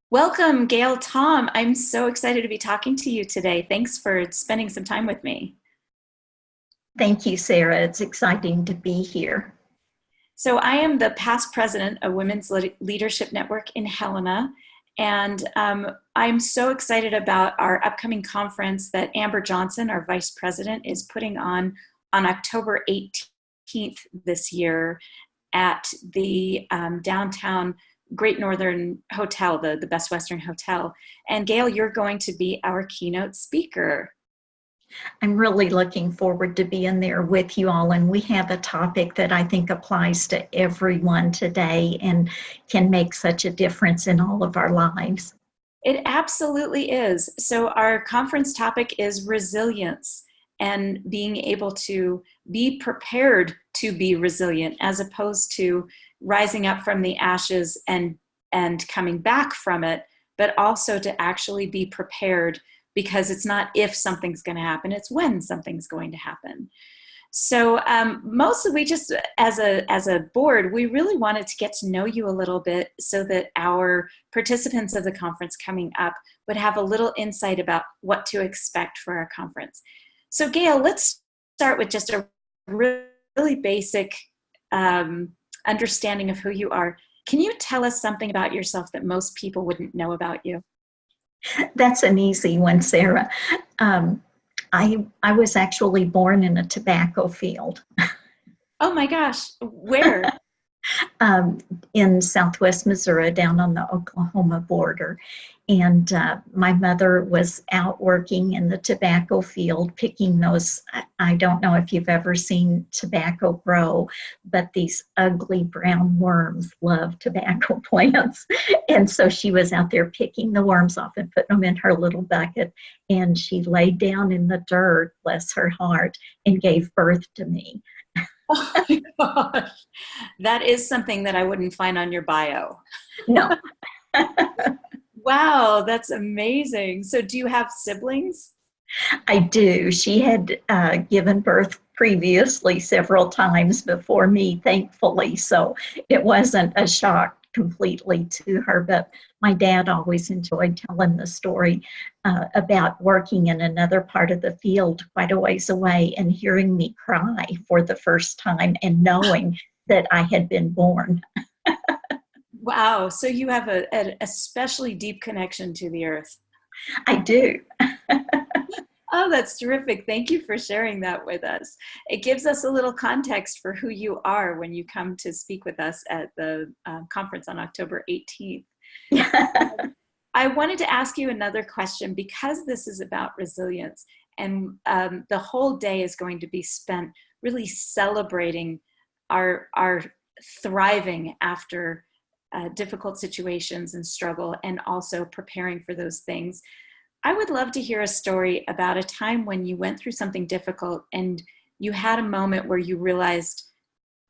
Welcome, Gayle Thom. I'm so excited to be talking to you today. Thanks for spending some time with me. Thank you, Sarah. It's exciting to be here. So, I am the past president of Women's Leadership Network in Helena, and I'm so excited about our upcoming conference that Amber Johnson, our vice president, is putting on October 18th this year at the downtown Great Northern Hotel, the Best Western Hotel. And Gayle, you're going to be our keynote speaker. I'm really looking forward to being there with you all, and we have a topic that I think applies to everyone today and can make such a difference in all of our lives. It absolutely is. So, our conference topic is resilience and being able to be prepared to be resilient as opposed to rising up from the ashes and coming back from it, but also to actually be prepared because it's not if something's going to happen, it's when something's going to happen. So mostly we just, as a board, we really wanted to get to know you a little bit so that our participants of the conference coming up would have a little insight about what to expect for our conference. So Gayle, let's start with just a really basic understanding of who you are. Can you tell us something about yourself that most people wouldn't know about you? That's an easy one, Sarah. I was actually born in a tobacco field. Oh my gosh, where? In southwest Missouri, down on the Oklahoma border. And my mother was out working in the tobacco field, picking those. I don't know if you've ever seen tobacco grow, but these ugly brown worms love tobacco plants. And so she was out there picking the worms off and putting them in her little bucket. And she laid down in the dirt, bless her heart, and gave birth to me. Oh my gosh. That is something that I wouldn't find on your bio. No. Wow, that's amazing. So do you have siblings? I do. She had given birth previously several times before me, thankfully, so it wasn't a shock completely to her. But my dad always enjoyed telling the story about working in another part of the field quite a ways away and hearing me cry for the first time and knowing that I had been born. Wow, so you have an especially deep connection to the earth. I do. Oh, that's terrific. Thank you for sharing that with us. It gives us a little context for who you are when you come to speak with us at the conference on October 18th. I wanted to ask you another question because this is about resilience, and the whole day is going to be spent really celebrating our thriving after difficult situations and struggle, and also preparing for those things. I would love to hear a story about a time when you went through something difficult and you had a moment where you realized,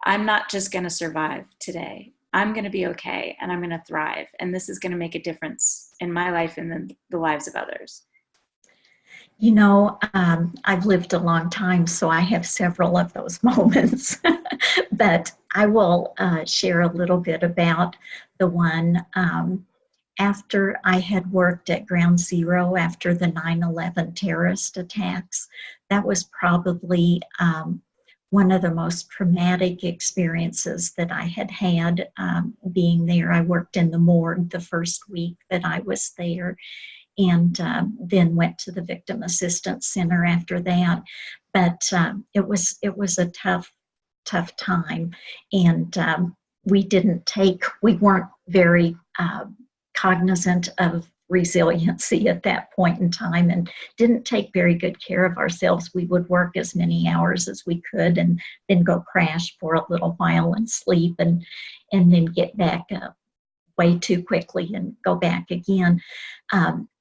I'm not just going to survive today. I'm going to be okay and I'm going to thrive. And this is going to make a difference in my life and then the lives of others. You know, I've lived a long time, so I have several of those moments. But I will share a little bit about the one after I had worked at Ground Zero after the 9/11 terrorist attacks. That was probably one of the most traumatic experiences that I had had being there. I worked in the morgue the first week that I was there, and then went to the Victim Assistance Center after that. But it was a tough time, and we weren't very cognizant of resiliency at that point in time, and didn't take very good care of ourselves. We would work as many hours as we could and then go crash for a little while and sleep, and then get back up way too quickly and go back again.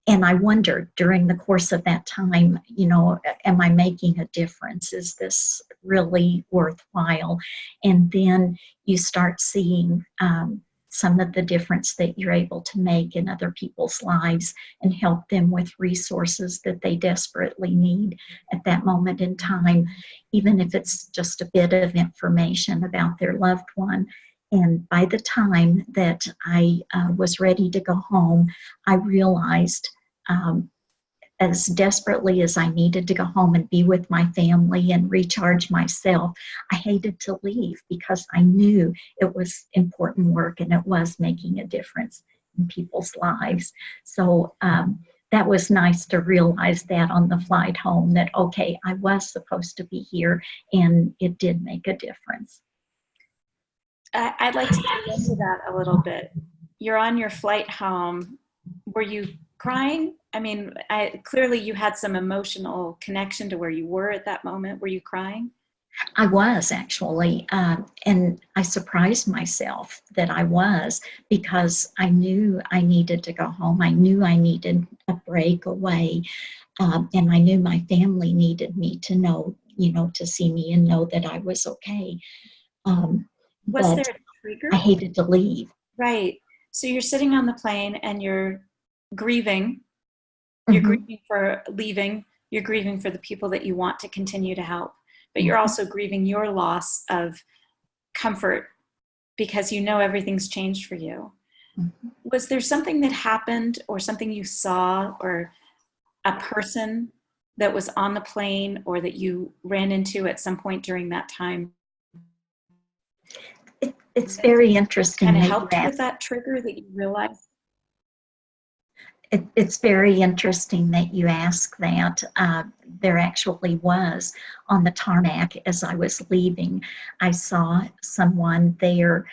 And I wondered during the course of that time, you know, am I making a difference? Is this really worthwhile? And then you start seeing some of the difference that you're able to make in other people's lives and help them with resources that they desperately need at that moment in time, even if it's just a bit of information about their loved one. And by the time that I was ready to go home, I realized, as desperately as I needed to go home and be with my family and recharge myself, I hated to leave because I knew it was important work and it was making a difference in people's lives. So that was nice to realize that on the flight home, that, okay, I was supposed to be here and it did make a difference. I'd like to dig into that a little bit. You're on your flight home. Were you crying? I mean, clearly you had some emotional connection to where you were at that moment. Were you crying? I was actually, and I surprised myself that I was, because I knew I needed to go home. I knew I needed a break away, and I knew my family needed me to know, to see me and know that I was okay. Was there But a I trigger? hated to leave. Right. So you're sitting on the plane and you're grieving. You're Hmm. grieving for leaving. You're grieving for the people that you want to continue to help. But you're Hmm. also grieving your loss of comfort because you know everything's changed for you. Hmm. Was there something that happened or something you saw or a person that was on the plane or that you ran into at some point during that time It's that very kind interesting of that you helped with asked. that trigger that you realized? It's very interesting that you ask that. There actually was, on the tarmac as I was leaving, I saw someone there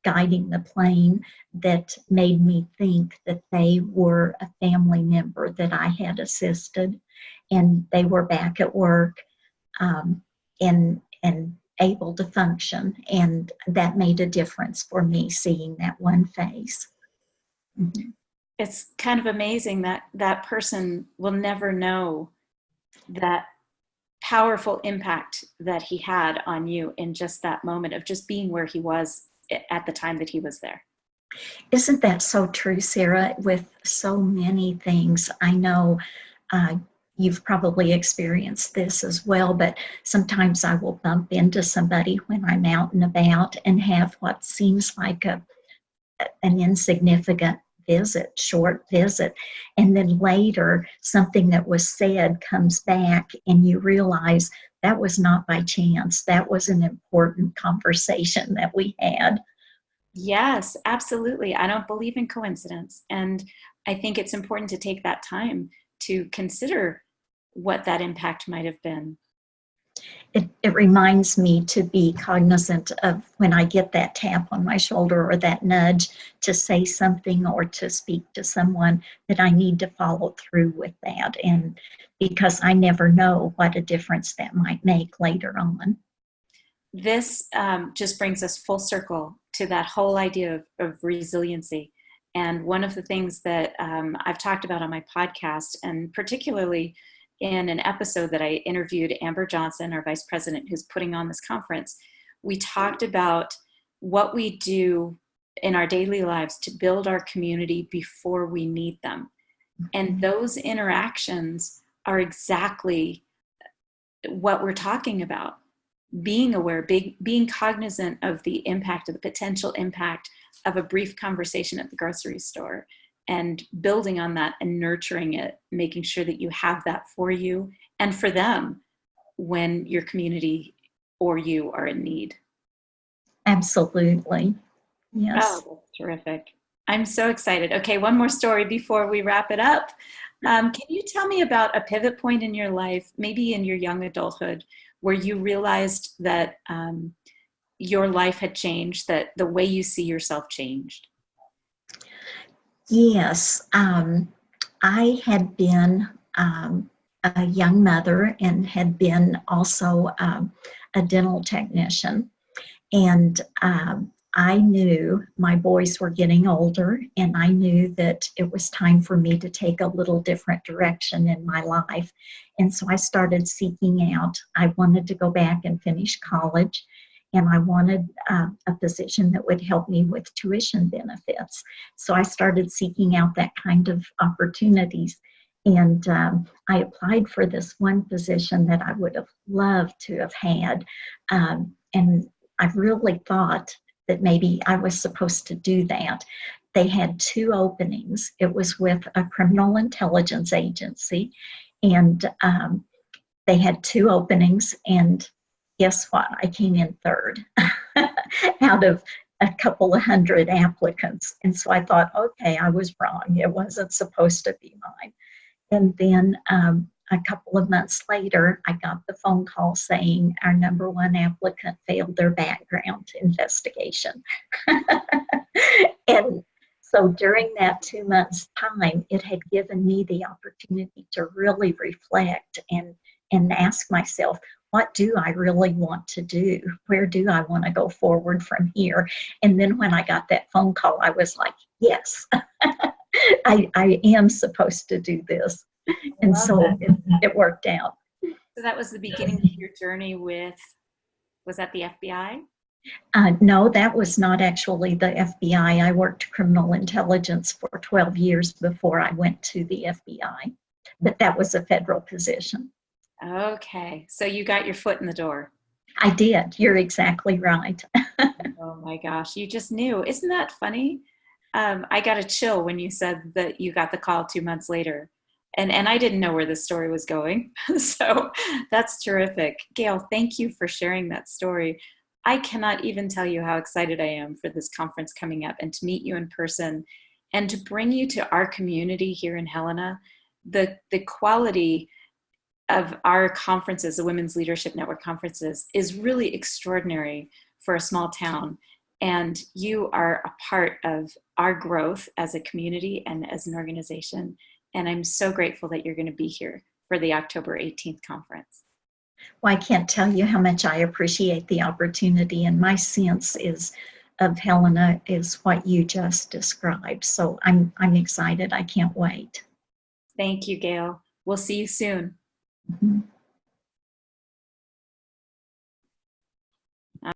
guiding the plane that made me think that they were a family member that I had assisted, and they were back at work, and able to function, and that made a difference for me, seeing that one face. Mhm. It's kind of amazing that that person will never know that powerful impact that he had on you in just that moment of just being where he was at the time that he was there. Isn't that so true, Sarah? With so many things, I know uh, you've probably experienced this as well, but sometimes I will bump into somebody when I'm out and about and have what seems like an insignificant visit, short visit, and then later something that was said comes back and you realize that was not by chance. That was an important conversation that we had. Yes, absolutely. I don't believe in coincidence. And I think it's important to take that time to consider what that impact might have been. It reminds me to be cognizant of when I get that tap on my shoulder or that nudge to say something or to speak to someone, that I need to follow through with that. And because I never know what a difference that might make later on. This just brings us full circle to that whole idea of resiliency. And one of the things that I've talked about on my podcast, and particularly in an episode that I interviewed Amber Johnson, our vice president, who's putting on this conference, we talked about what we do in our daily lives to build our community before we need them. And those interactions are exactly what we're talking about. Being aware, being cognizant of the impact, of the potential impact of a brief conversation at the grocery store, and building on that and nurturing it, making sure that you have that for you and for them when your community or you are in need. Absolutely. Oh, Yes. that's terrific. I'm so excited. Okay, one more story before we wrap it up. Can you tell me about a pivot point in your life, maybe in your young adulthood, where you realized that your life had changed, that the way you see yourself changed? Yes. I had been a young mother and had been also a dental technician. And I knew my boys were getting older, and I knew that it was time for me to take a little different direction in my life. And so I started seeking out. I wanted to go back and finish college, and I wanted a position that would help me with tuition benefits. So I started seeking out that kind of opportunities. And I applied for this one position that I would have loved to have had. And I really thought that maybe I was supposed to do that. They had two openings. It was with a criminal intelligence agency, and they had two openings, and guess what? I came in third out of a couple of hundred applicants. And so I thought, okay, I was wrong. It wasn't supposed to be mine. And then a couple of months later, I got the phone call saying our number one applicant failed their background investigation. And so during that 2 months' time, it had given me the opportunity to really reflect and ask myself, what do I really want to do? Where do I want to go forward from here? And then when I got that phone call, I was like, yes, I am supposed to do this. And so it worked out. So that was the beginning of your journey with, was that the FBI? No, that was not actually the FBI. I worked criminal intelligence for 12 years before I went to the FBI, but that was a federal position. Okay, so you got your foot in the door. I did. You're exactly right. Oh my gosh, you just knew. Isn't that funny? I got a chill when you said that you got the call 2 months later. And I didn't know where this story was going. So that's terrific. Gayle, thank you for sharing that story. I cannot even tell you how excited I am for this conference coming up and to meet you in person and to bring you to our community here in Helena. The quality of our conferences, the Women's Leadership Network conferences, is really extraordinary for a small town. And you are a part of our growth as a community and as an organization. And I'm so grateful that you're going to be here for the October 18th conference. Well, I can't tell you how much I appreciate the opportunity, and my sense is of Helena is what you just described. So I'm excited. I can't wait. Thank you, Gayle. We'll see you soon. Mm-hmm.